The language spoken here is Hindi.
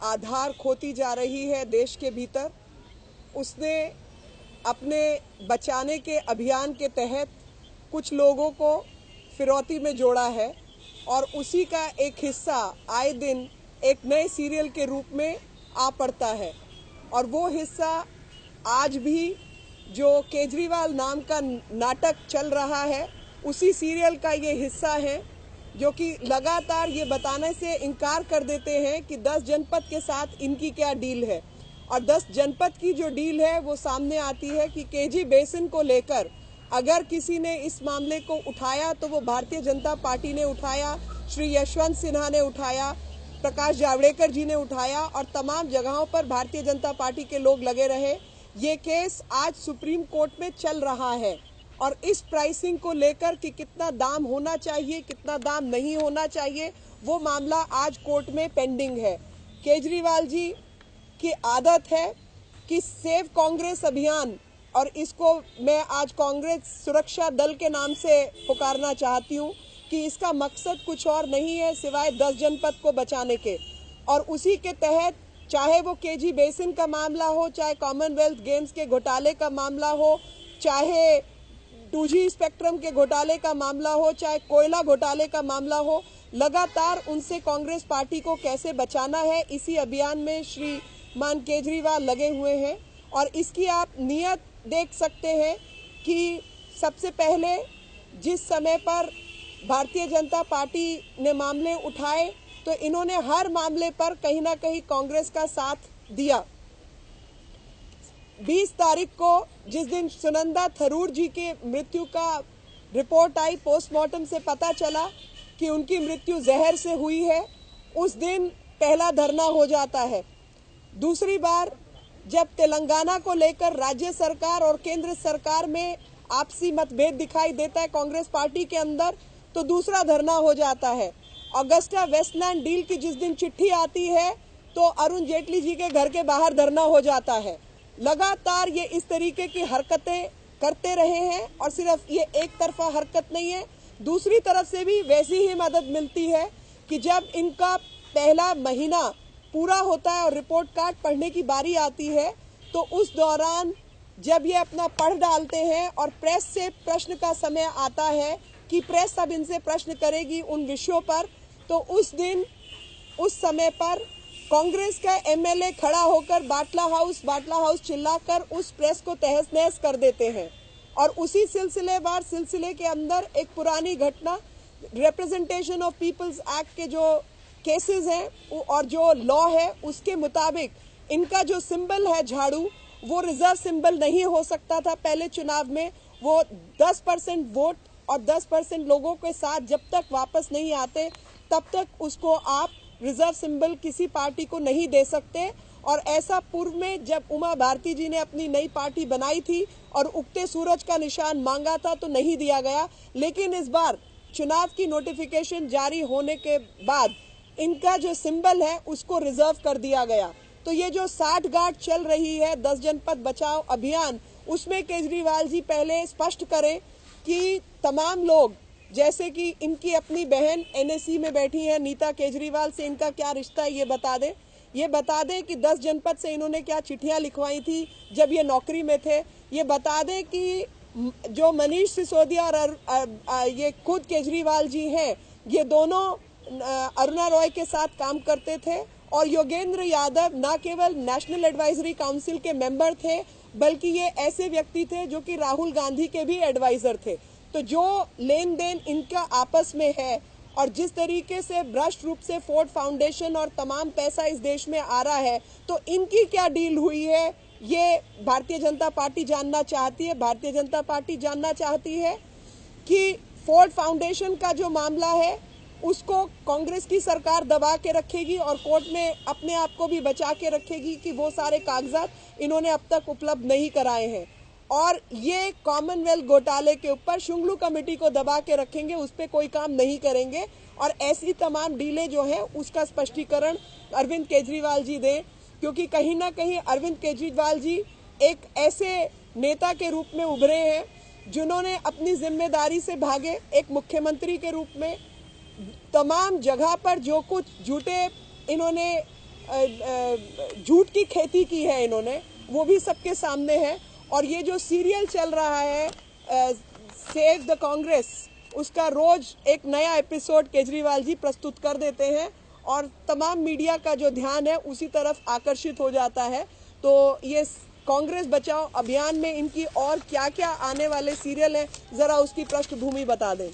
आधार खोती जा रही है देश के भीतर, उसने अपने बचाने के अभियान के तहत कुछ लोगों को फिरौती में जोड़ा है और उसी का एक हिस्सा आए दिन एक नए सीरियल के रूप में आ पड़ता है। और वो हिस्सा आज भी जो केजरीवाल नाम का नाटक चल रहा है उसी सीरियल का ये हिस्सा है, जो कि लगातार ये बताने से इनकार कर देते हैं कि 10 जनपद के साथ इनकी क्या डील है। और 10 जनपद की जो डील है वो सामने आती है कि केजी बेसिन को लेकर अगर किसी ने इस मामले को उठाया तो वो भारतीय जनता पार्टी ने उठाया, श्री यशवंत सिन्हा ने उठाया, प्रकाश जावड़ेकर जी ने उठाया और तमाम जगहों पर भारतीय जनता पार्टी के लोग लगे रहे। ये केस आज सुप्रीम कोर्ट में चल रहा है और इस प्राइसिंग को लेकर कि कितना दाम होना चाहिए, कितना दाम नहीं होना चाहिए, वो मामला आज कोर्ट में पेंडिंग है। केजरीवाल जी की आदत है कि सेव कांग्रेस अभियान, और इसको मैं आज कांग्रेस सुरक्षा दल के नाम से पुकारना चाहती हूँ कि इसका मकसद कुछ और नहीं है सिवाय 10 जनपद को बचाने के। और उसी के तहत चाहे वो केजी बेसिन का मामला हो, चाहे कॉमनवेल्थ गेम्स के घोटाले का मामला हो, चाहे 2G स्पेक्ट्रम के घोटाले का मामला हो, चाहे कोयला घोटाले का मामला हो, लगातार उनसे कांग्रेस पार्टी को कैसे बचाना है इसी अभियान में श्रीमान केजरीवाल लगे हुए हैं। और इसकी आप नियत देख सकते हैं कि सबसे पहले जिस समय पर भारतीय जनता पार्टी ने मामले उठाए तो इन्होंने हर मामले पर कहीं ना कहीं कांग्रेस का साथ दिया। 20 तारीख को जिस दिन सुनंदा थरूर जी के मृत्यु का रिपोर्ट आई, पोस्टमार्टम से पता चला कि उनकी मृत्यु जहर से हुई है, उस दिन पहला धरना हो जाता है। दूसरी बार जब तेलंगाना को लेकर राज्य सरकार और केंद्र सरकार में आपसी मतभेद दिखाई देता है कांग्रेस पार्टी के अंदर, तो दूसरा धरना हो जाता है। अगस्ता वेस्टलैंड डील की जिस दिन चिट्ठी आती है तो अरुण जेटली जी के घर के बाहर धरना हो जाता है। लगातार ये इस तरीके की हरकतें करते रहे हैं और सिर्फ ये एक तरफा हरकत नहीं है, दूसरी तरफ से भी वैसी ही मदद मिलती है कि जब इनका पहला महीना पूरा होता है और रिपोर्ट कार्ड पढ़ने की बारी आती है तो उस दौरान जब ये अपना पढ़ डालते हैं और प्रेस से प्रश्न का समय आता है कि प्रेस अब इनसे प्रश्न करेगी उन विषयों पर, तो उस दिन उस समय पर कांग्रेस का एमएलए खड़ा होकर बाटला हाउस चिल्लाकर उस प्रेस को तहस नहस कर देते हैं। और उसी सिलसिले के अंदर एक पुरानी घटना, रिप्रेजेंटेशन ऑफ पीपल्स एक्ट के जो केसेस हैं और जो लॉ है उसके मुताबिक इनका जो सिंबल है झाड़ू, वो रिजर्व सिंबल नहीं हो सकता था पहले चुनाव में। वो 10% वोट और 10% लोगों के साथ जब तक वापस नहीं आते तब तक उसको आप रिजर्व सिंबल किसी पार्टी को नहीं दे सकते। और ऐसा पूर्व में जब उमा भारती जी ने अपनी नई पार्टी बनाई थी और उगते सूरज का निशान मांगा था तो नहीं दिया गया, लेकिन इस बार चुनाव की नोटिफिकेशन जारी होने के बाद इनका जो सिंबल है उसको रिजर्व कर दिया गया। तो ये जो 60 गांठ चल रही है 10 जनपद बचाओ अभियान, उसमें केजरीवाल जी पहले स्पष्ट करें कि तमाम लोग, जैसे कि इनकी अपनी बहन एनएससी में बैठी है नीता केजरीवाल, से इनका क्या रिश्ता है ये बता दें कि 10 जनपद से इन्होंने क्या चिट्ठियां लिखवाई थी जब ये नौकरी में थे। ये बता दें कि जो मनीष सिसोदिया और ये खुद केजरीवाल जी हैं, ये दोनों अरुणा रॉय के साथ काम करते थे। और योगेंद्र यादव न केवल नेशनल एडवाइजरी काउंसिल के मेंबर थे बल्कि ये ऐसे व्यक्ति थे जो कि राहुल गांधी के भी एडवाइजर थे। तो जो लेन देन इनका आपस में है और जिस तरीके से भ्रष्ट रूप से फोर्ड फाउंडेशन और तमाम पैसा इस देश में आ रहा है, तो इनकी क्या डील हुई है ये भारतीय जनता पार्टी जानना चाहती है। भारतीय जनता पार्टी जानना चाहती है कि फोर्ड फाउंडेशन का जो मामला है उसको कांग्रेस की सरकार दबा के रखेगी और कोर्ट में अपने आप को भी बचा के रखेगी कि वो सारे कागजात इन्होंने अब तक उपलब्ध नहीं कराए हैं। और ये कॉमनवेल्थ घोटाले के ऊपर शुंगलू कमेटी को दबा के रखेंगे, उस पर कोई काम नहीं करेंगे। और ऐसी तमाम डीलें जो है उसका स्पष्टीकरण अरविंद केजरीवाल जी दें, क्योंकि कहीं ना कहीं अरविंद केजरीवाल जी एक ऐसे नेता के रूप में उभरे हैं जिन्होंने अपनी जिम्मेदारी से भागे एक मुख्यमंत्री के रूप में तमाम जगह पर जो कुछ झूठे इन्होंने झूठ की खेती की है इन्होंने, वो भी सबके सामने है। और ये जो सीरियल चल रहा है सेव द कांग्रेस, उसका रोज एक नया एपिसोड केजरीवाल जी प्रस्तुत कर देते हैं और तमाम मीडिया का जो ध्यान है उसी तरफ आकर्षित हो जाता है। तो ये कांग्रेस बचाओ अभियान में इनकी और क्या क्या आने वाले सीरियल हैं, जरा उसकी पृष्ठभूमि बता दें।